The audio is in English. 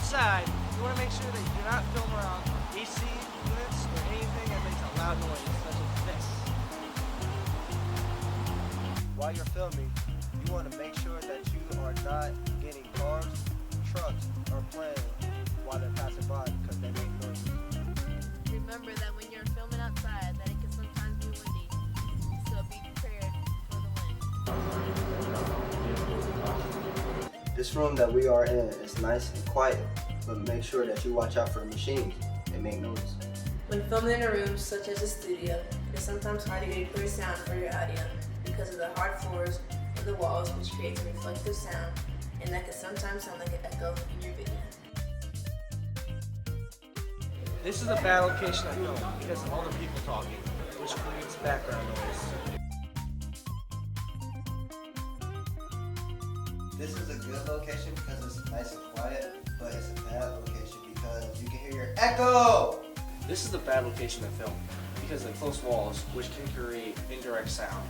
outside, you want to make sure that you do not film around AC units or anything that makes a loud noise, such as this. While you're filming, you want to make sure that you are not getting cars, trucks, or planes while they're passing by because they make noise. Remember that when you're filming outside, that it can sometimes be windy, so be prepared for the wind. This room that we are in is nice and quiet, but make sure that you watch out for the machines. They make noise. When filming in a room such as a studio, it is sometimes hard to get a clear sound for your audio because of the hard floors of the walls, which creates a reflective sound, and that can sometimes sound like an echo in your video. This is a bad location to film because of all the people talking, which creates background noise. This is a good location because it's nice and quiet, but it's a bad location because you can hear your echo! This is a bad location to film because of the close walls, which can create indirect sound.